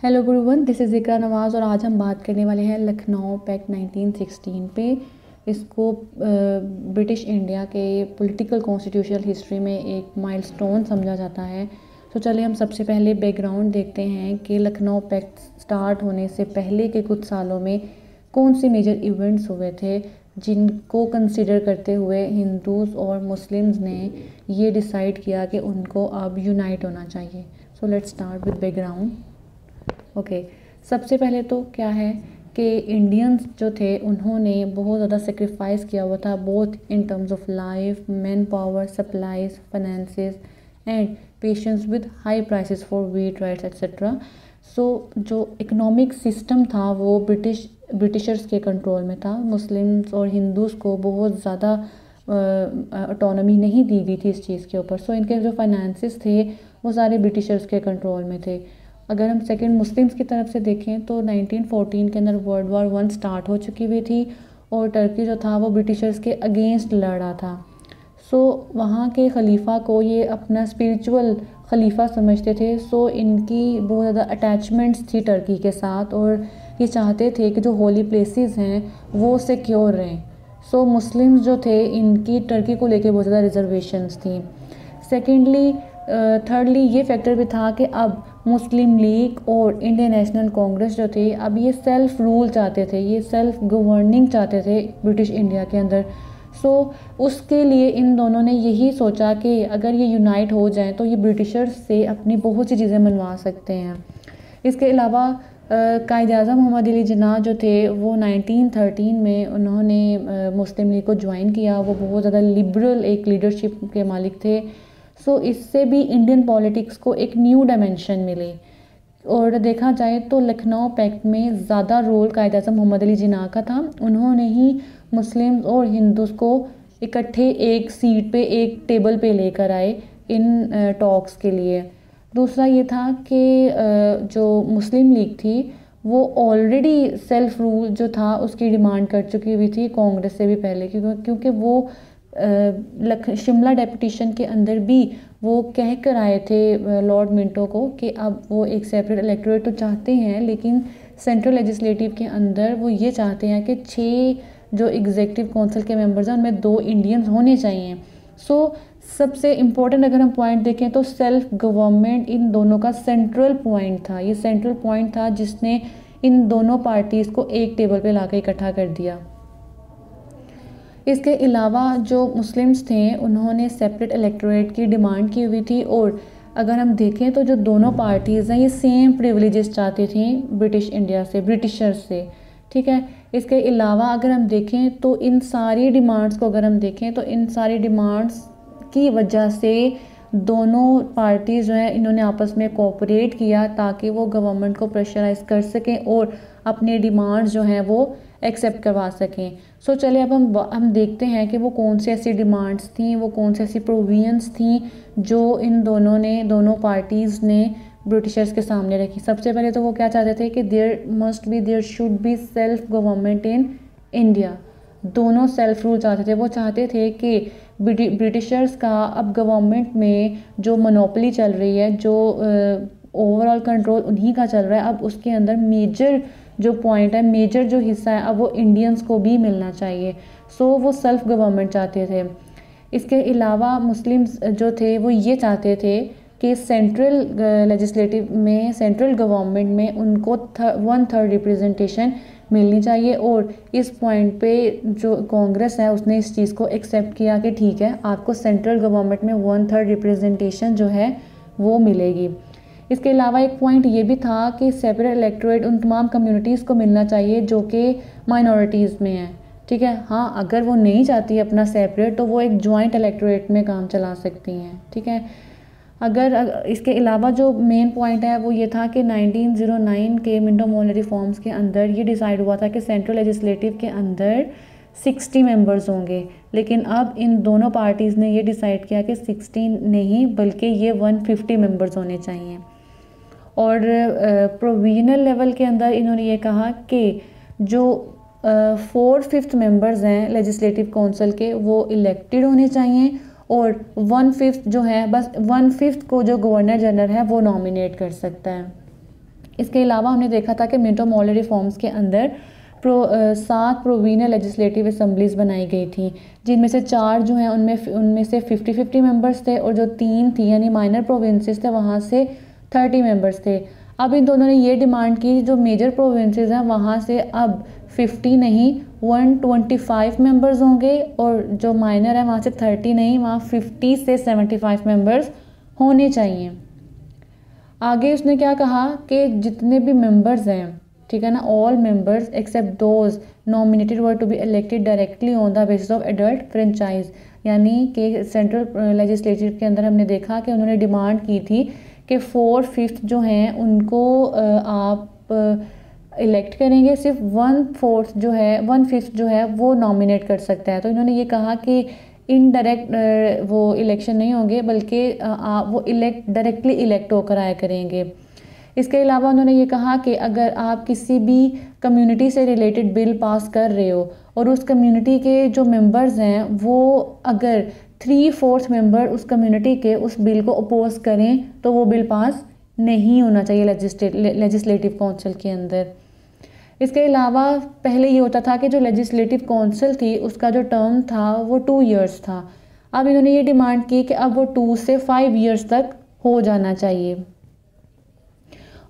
Hello everyone, this is इकरा नवाज़ और आज हम बात करने वाले हैं लखनऊ पैक्ट 1916 पे। इसको ब्रिटिश इंडिया के पॉलिटिकल कॉन्स्टिट्यूशनल हिस्ट्री में एक माइलस्टोन समझा जाता है। तो चलिए हम सबसे पहले बैकग्राउंड देखते हैं कि लखनऊ पैक्ट स्टार्ट होने से पहले के कुछ सालों में कौन से मेजर इवेंट्स हुए थे जिनको कंसिडर करते हुए हिंदूज़ और मुस्लिम्स ने ये डिसाइड किया कि उनको अब यूनाइट होना चाहिए। So let's start with background. Okay, सबसे पहले तो क्या है कि इंडियंस जो थे उन्होंने बहुत ज़्यादा सेक्रीफाइस किया हुआ था, both in terms of life, man power, supplies, finances and patience with high prices for wheat, riots etcetera. So जो इकोनॉमिक सिस्टम था वो ब्रिटिशर्स के कंट्रोल में था। मुस्लिम्स और हिंदूज़ को बहुत ज़्यादा ऑटोनॉमी नहीं दी गई थी इस चीज़ के ऊपर। सो इनके जो फाइनेंसेस थे वो सारे ब्रिटिशर्स के कंट्रोल में थे। अगर हम सेकंड मुस्लिम्स की तरफ से देखें तो 1914 के अंदर वर्ल्ड वॉर 1 स्टार्ट हो चुकी हुई थी और टर्की जो था वो ब्रिटिशर्स के अगेंस्ट लड़ा था। सो वहाँ के खलीफा को ये अपना स्पिरिचुअल खलीफा समझते थे। सो इनकी बहुत ज़्यादा अटैचमेंट्स थी टर्की के साथ और ये चाहते थे कि जो होली प्लेसेस हैं वो सिक्योर रहें। सो मुस्लिम्स जो थे इनकी टर्की को लेके बहुत ज़्यादा रिजर्वेशंस थी। सेकेंडली थर्डली ये फैक्टर भी था कि अब मुस्लिम लीग और इंडियन नेशनल कांग्रेस जो थे अब ये सेल्फ रूल चाहते थे, ये सेल्फ गवर्निंग चाहते थे ब्रिटिश इंडिया के अंदर। सो उसके लिए इन दोनों ने यही सोचा कि अगर ये यूनाइट हो जाएं तो ये ब्रिटिशर्स से अपनी बहुत सी चीज़ें मनवा सकते हैं। इसके अलावा कायद-ए-आज़म मोहम्मद अली जिन्ना जो थे वो 1913 में उन्होंने मुस्लिम लीग को ज्वाइन किया। वो बहुत ज़्यादा लिबरल एक लीडरशिप के मालिक थे। सो इससे भी इंडियन पॉलिटिक्स को एक न्यू डायमेंशन मिली। और देखा जाए तो लखनऊ पैक्ट में ज़्यादा रोल कायद-ए-आज़म मोहम्मद अली जिन्ना का था। उन्होंने ही मुस्लिम्स और हिंदूज़ को इकट्ठे एक सीट पे, एक टेबल पे लेकर आए इन टॉक्स के लिए। दूसरा ये था कि जो मुस्लिम लीग थी वो ऑलरेडी सेल्फ रूल जो था उसकी डिमांड कर चुकी हुई थी कांग्रेस से भी पहले, क्योंकि वो शिमला डेपुटेशन के अंदर भी वो कह कर आए थे लॉर्ड मिंटो को कि अब वो एक सेपरेट इलेक्टोरेट तो चाहते हैं, लेकिन सेंट्रल लेजिस्लेटिव के अंदर वो ये चाहते हैं कि 6 जो एग्जीक्यूटिव काउंसिल के मेंबर्स हैं उनमें 2 इंडियंस होने चाहिए। सो सबसे इम्पोर्टेंट अगर हम पॉइंट देखें तो सेल्फ गवर्नमेंट इन दोनों का सेंट्रल पॉइंट था। ये सेंट्रल पॉइंट था जिसने इन दोनों पार्टीज़ को एक टेबल पे लाकर इकट्ठा कर दिया। इसके अलावा जो मुस्लिम्स थे उन्होंने सेपरेट इलेक्टोरेट की डिमांड की हुई थी और अगर हम देखें तो जो दोनों पार्टीज़ हैं ये सेम प्रिविलेजेस चाहती थी ब्रिटिश इंडिया से, ब्रिटिशर्स से, ठीक है। इसके अलावा अगर हम देखें तो इन सारी डिमांड्स को अगर हम देखें तो इन सारी डिमांड्स की वजह से दोनों पार्टीज़ जो है इन्होंने आपस में कोऑपरेट किया ताकि वो गवर्नमेंट को प्रेशराइज कर सकें और अपने डिमांड्स जो हैं वो एक्सेप्ट करवा सकें। सो चलिए अब हम देखते हैं कि वो कौन सी ऐसी डिमांड्स थी, वो कौन सी ऐसी प्रोविजंस थी जो इन दोनों पार्टीज़ ने ब्रिटिशर्स के सामने रखी। सबसे पहले तो वो क्या चाहते थे कि there should be self government in India. दोनों सेल्फ रूल चाहते थे। वो चाहते थे कि ब्रिटिशर्स का अब गवर्नमेंट में जो मोनोपोली चल रही है, जो ओवरऑल कंट्रोल उन्हीं का चल रहा है, अब उसके अंदर मेजर जो पॉइंट है, मेजर जो हिस्सा है अब वो इंडियंस को भी मिलना चाहिए। सो वो सेल्फ गवर्नमेंट चाहते थे। इसके अलावा मुस्लिम्स जो थे वो ये चाहते थे कि सेंट्रल लेजिस्लेटिव में, सेंट्रल गवर्नमेंट में उनको 1/3 रिप्रेजेंटेशन मिलनी चाहिए और इस पॉइंट पे जो कांग्रेस है उसने इस चीज़ को एक्सेप्ट किया कि ठीक है, आपको सेंट्रल गवर्नमेंट में 1/3 रिप्रेजेंटेशन जो है वो मिलेगी। इसके अलावा एक पॉइंट ये भी था कि सेपरेट इलेक्टोरेट उन तमाम कम्युनिटीज़ को मिलना चाहिए जो कि माइनॉरिटीज़ में हैं, ठीक है। हाँ, अगर वो नहीं चाहती अपना सेपरेट तो वो एक जॉइंट इलेक्टोरेट में काम चला सकती हैं, ठीक है। अगर इसके अलावा जो मेन पॉइंट है वो ये था कि 1909 के मिंटो मोर्ले रिफॉर्म्स के अंदर ये डिसाइड हुआ था कि सेंट्रल लेजिस्लेटिव के अंदर 60 मेंबर्स होंगे, लेकिन अब इन दोनों पार्टीज़ ने ये डिसाइड किया कि 16 नहीं बल्कि ये 150 मेंबर्स होने चाहिए। और प्रोविजनल लेवल के अंदर इन्होंने ये कहा कि जो 4/5 मेंबर्स हैं लेजिस्लेटिव काउंसिल के वो इलेक्टेड होने चाहिए और 1/5 जो है, बस 1/5 को जो गवर्नर जनरल है वो नॉमिनेट कर सकता है। इसके अलावा हमने देखा था कि मिंटो मॉडल रिफॉर्म्स के अंदर 7 प्रोविनियल लेजिस्लेटिव असम्बलीज़ बनाई गई थी, जिनमें से 4 जो हैं उनमें से 50-50 मेंबर्स थे, और जो 3 थी यानी माइनर प्रोविंसेस थे वहाँ से 30 मेंबर्स थे। अब इन दोनों ने ये डिमांड की जो मेजर प्रोविंसेस हैं वहाँ से अब 50 नहीं 125 मेंबर्स होंगे, और जो माइनर है वहाँ से 30 नहीं, वहाँ 50 से 75 मेंबर्स होने चाहिए। आगे उसने क्या कहा कि जितने भी मेंबर्स हैं, ठीक है ना, all members except those nominated were to be elected directly on the basis of adult franchise, यानी कि सेंट्रल लेजिस्लेचर के अंदर हमने देखा कि उन्होंने डिमांड की थी कि 4/5 जो हैं उनको आप इलेक्ट करेंगे, सिर्फ 1/5 जो है वो नॉमिनेट कर सकता है। तो इन्होंने ये कहा कि इनडायरेक्ट वो इलेक्शन नहीं होंगे, बल्कि वो डायरेक्टली इलेक्ट होकर आया करेंगे। इसके अलावा उन्होंने ये कहा कि अगर आप किसी भी कम्युनिटी से रिलेटेड बिल पास कर रहे हो और उस कम्युनिटी के जो मेंबर्स हैं वो अगर 3/4 मेंबर उस कम्युनिटी के उस बिल को अपोज करें तो वो बिल पास नहीं होना चाहिए लेजिस्लेटिव काउंसिल के अंदर। इसके अलावा पहले ये होता था कि जो लेजिस्लेटिव काउंसिल थी उसका जो टर्म था वो 2 इयर्स था। अब इन्होंने ये डिमांड की कि अब वो 2 से 5 इयर्स तक हो जाना चाहिए।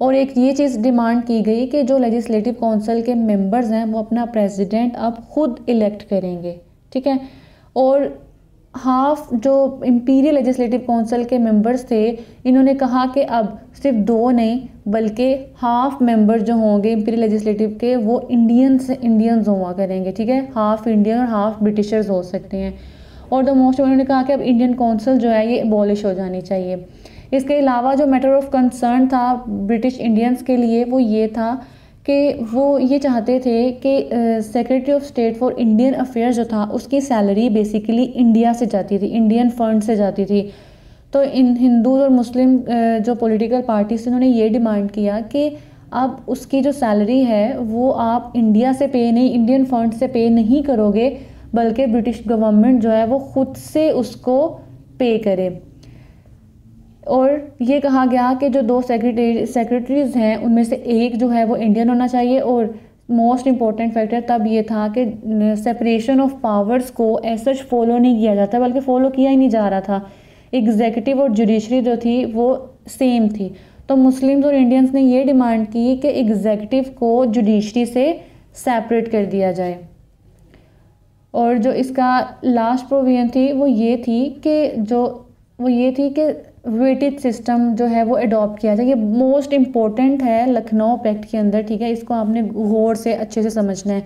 और एक ये चीज़ डिमांड की गई कि जो लेजिस्लेटिव काउंसिल के मेंबर्स हैं वो अपना प्रेसिडेंट अब खुद इलेक्ट करेंगे, ठीक है। और हाफ जो इंपीरियल लेजिस्लेटिव काउंसिल के मेंबर्स थे, इन्होंने कहा कि अब सिर्फ 2 नहीं बल्कि हाफ मेंबर जो होंगे इंपीरियल लेजिस्लेटिव के वो इंडियंस हुआ करेंगे, ठीक है। हाफ इंडियन और हाफ ब्रिटिशर्स हो सकते हैं। और द मोस्ट उन्होंने कहा कि अब इंडियन काउंसिल जो है ये अबॉलिश हो जानी चाहिए। इसके अलावा जो मैटर ऑफ कंसर्न था ब्रिटिश इंडियंस के लिए वो ये था कि वो ये चाहते थे कि secretary of state for Indian affairs जो था उसकी सैलरी बेसिकली इंडिया से जाती थी, इंडियन फंड से जाती थी। तो इन हिंदू और मुस्लिम जो पॉलिटिकल पार्टीज उन्होंने ये डिमांड किया कि अब उसकी जो सैलरी है वो आप इंडिया से पे नहीं, इंडियन फंड से पे नहीं करोगे, बल्कि ब्रिटिश गवर्नमेंट जो है वो खुद से उसको पे करे। और ये कहा गया कि जो 2 सेक्रेटरीज हैं उनमें से एक जो है वो इंडियन होना चाहिए। और मोस्ट इम्पॉर्टेंट फैक्टर तब ये था कि सेपरेशन ऑफ पावर्स को ऐसा फॉलो नहीं किया जाता, बल्कि फ़ॉलो किया ही नहीं जा रहा था। एग्जीक्यूटिव और जुडिशरी जो थी वो सेम थी। तो मुस्लिम्स और इंडियंस ने ये डिमांड की कि एग्जीक्यूटिव को जुडिशरी से सेपरेट कर दिया जाए। और जो इसका लास्ट प्रोविजन थी वो ये थी कि वेटेज सिस्टम जो है वो अडॉप्ट किया जाए। ये मोस्ट इम्पोर्टेंट है लखनऊ पैक्ट के अंदर, ठीक है। इसको आपने गौर से अच्छे से समझना है।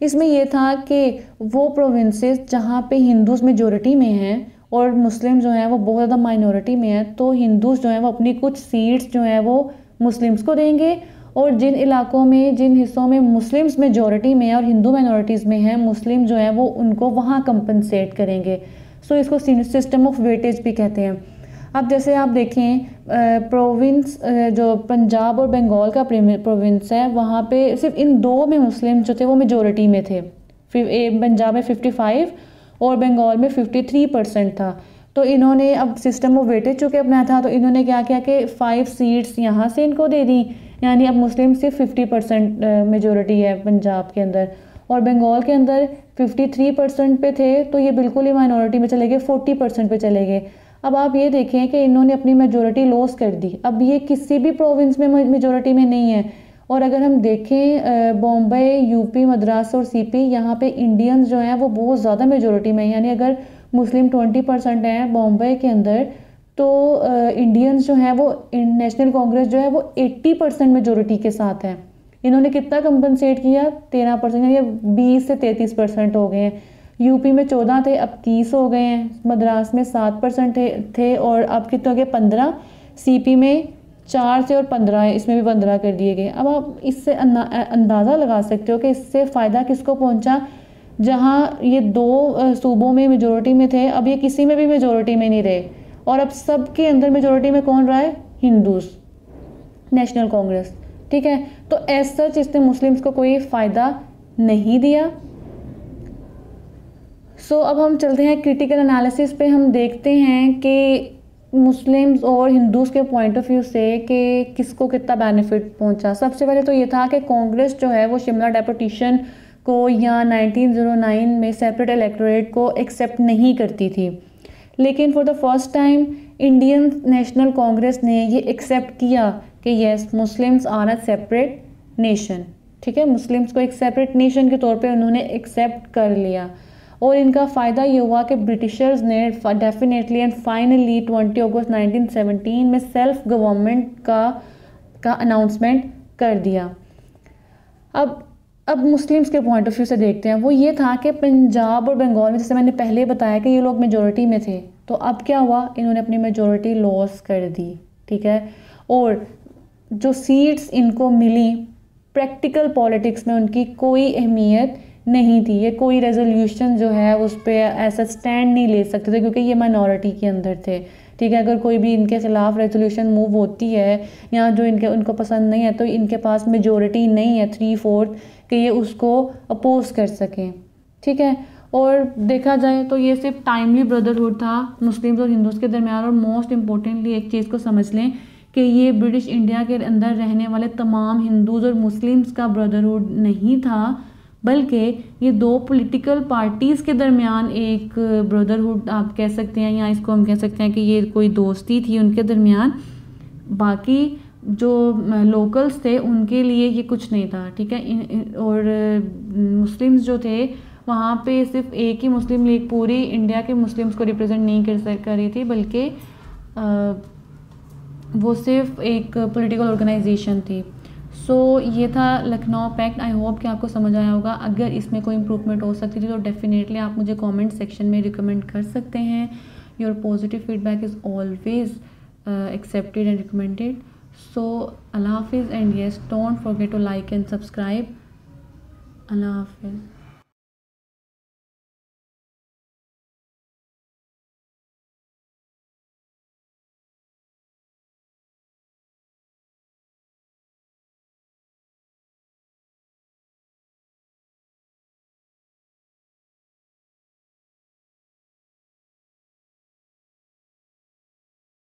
इसमें यह था कि वो प्रोविंसेस जहाँ पे हिंदूज मेजोरिटी में हैं और मुस्लिम जो हैं वो बहुत ज़्यादा माइनॉरिटी में हैं, तो हिंदूज जो हैं वो अपनी कुछ सीट्स जो हैं वो मुस्लिम्स को देंगे, और जिन इलाकों में जिन हिस्सों में मुस्लिम्स मेजोरिटी में हैं और हिंदू माइनॉरिटीज़ में हैं, मुस्लिम जो हैं वो उनको वहाँ कंपनसेट करेंगे। सो इसको सिस्टम ऑफ वेटेज भी कहते हैं। अब जैसे आप देखें प्रोविंस जो पंजाब और बंगाल का प्रोविंस है वहाँ पे सिर्फ इन 2 में मुस्लिम जो थे वो मेजोरिटी में थे। पंजाब में 55 और बंगाल में 53% था। तो इन्होंने अब सिस्टम ऑफ वेटेज चूँकि अपना था तो इन्होंने क्या किया कि 5 सीट्स यहाँ से इनको दे दी, यानी अब मुस्लिम सिर्फ 50% मेजोरिटी है पंजाब के अंदर, और बंगाल के अंदर 53% पे थे तो ये बिल्कुल ही माइनॉरिटी में चले गए, 40% पे चले गए। अब आप ये देखें कि इन्होंने अपनी मेजोरिटी लॉस कर दी, अब ये किसी भी प्रोविंस में मेजोरिटी में नहीं है। और अगर हम देखें बॉम्बे, यूपी, मद्रास और सीपी, यहाँ पे इंडियंस जो हैं वो बहुत ज़्यादा मेजोरिटी में हैं, यानी अगर मुस्लिम 20% हैं बॉम्बे के अंदर, तो इंडियंस जो हैं वो नेशनल कांग्रेस जो है वो 80% मेजोरिटी के साथ है। इन्होंने कितना कंपनसेट किया? 13%, यानी 20 से 33% हो गए हैं। यूपी में 14 थे, अब 30 हो गए हैं। मद्रास में 7% थे और अब कितने हो गए? 15। सीपी में 4 थे और 15 है, इसमें भी 15 कर दिए गए। अब आप इससे अंदाज़ा लगा सकते हो कि इससे फ़ायदा किसको पहुंचा। जहां ये 2 सूबों में मेजोरिटी में थे, अब ये किसी में भी मेजोरिटी में नहीं रहे, और अब सबके अंदर मेजोरिटी में कौन रहा है? हिंदूज, नेशनल कांग्रेस, ठीक है। तो एज सच इसने मुस्लिम्स को कोई फ़ायदा नहीं दिया। सो अब हम चलते हैं क्रिटिकल एनालिसिस पे। हम देखते हैं कि मुस्लिम्स और हिंदूज़ के पॉइंट ऑफ व्यू से कि किसको कितना बेनिफिट पहुंचा। सबसे पहले तो ये था कि कांग्रेस जो है वो शिमला डेपुटेशन को या 1909 में सेपरेट इलेक्टोरेट को एक्सेप्ट नहीं करती थी, लेकिन for the first time Indian National Congress ने ये एक्सेप्ट किया कि yes Muslims are a separate nation. ठीक है, मुस्लिम्स को एक सेपरेट नेशन के तौर पे उन्होंने एक्सेप्ट कर लिया और इनका फ़ायदा ये हुआ कि ब्रिटिशर्स ने डेफिनेटली एंड फाइनली 20 अगस्त 1917 में सेल्फ गवर्नमेंट का अनाउंसमेंट कर दिया। अब मुस्लिम्स के पॉइंट ऑफ व्यू से देखते हैं। वो ये था कि पंजाब और बंगाल में, जैसे मैंने पहले बताया कि ये लोग मेजॉरिटी में थे, तो अब क्या हुआ, इन्होंने अपनी मेजॉरिटी लॉस कर दी। ठीक है, और जो सीट्स इनको मिली प्रैक्टिकल पॉलिटिक्स में उनकी कोई अहमियत नहीं थी। ये कोई रेजोल्यूशन जो है उस पर ऐसा स्टैंड नहीं ले सकते थे क्योंकि ये माइनॉरिटी के अंदर थे। ठीक है, अगर कोई भी इनके खिलाफ रेजोल्यूशन मूव होती है या जो उनको पसंद नहीं है तो इनके पास मेजॉरिटी नहीं है 3/4 कि ये उसको अपोज कर सकें। ठीक है, और देखा जाए तो ये सिर्फ टाइमली ब्रदरहुड था मुस्लिम्स और हिंदूज़ के दरमियान। और मोस्ट इम्पोर्टेंटली एक चीज़ को समझ लें कि ये ब्रिटिश इंडिया के अंदर रहने वाले तमाम हिंदूज़ और मुस्लिम्स का ब्रदरहुड नहीं था, बल्कि ये दो पॉलिटिकल पार्टीज़ के दरमियान एक ब्रदरहुड आप कह सकते हैं, या इसको हम कह सकते हैं कि ये कोई दोस्ती थी उनके दरमियान। बाकी जो लोकल्स थे उनके लिए ये कुछ नहीं था। ठीक है, और मुस्लिम्स जो थे वहाँ पे सिर्फ एक ही मुस्लिम लीग पूरी इंडिया के मुस्लिम्स को रिप्रेजेंट नहीं कर रही थी, बल्कि वो सिर्फ एक पॉलिटिकल ऑर्गेनाइजेशन थी। सो ये था लखनऊ पैक्ट। आई होप कि आपको समझ आया होगा। अगर इसमें कोई इम्प्रूवमेंट हो सकती थी तो डेफिनेटली आप मुझे कमेंट सेक्शन में रिकमेंड कर सकते हैं। Your positive feedback is always accepted and recommended. So अल्लाह हाफिज़ and yes, don't forget to like and subscribe. अल्लाह हाफिज़।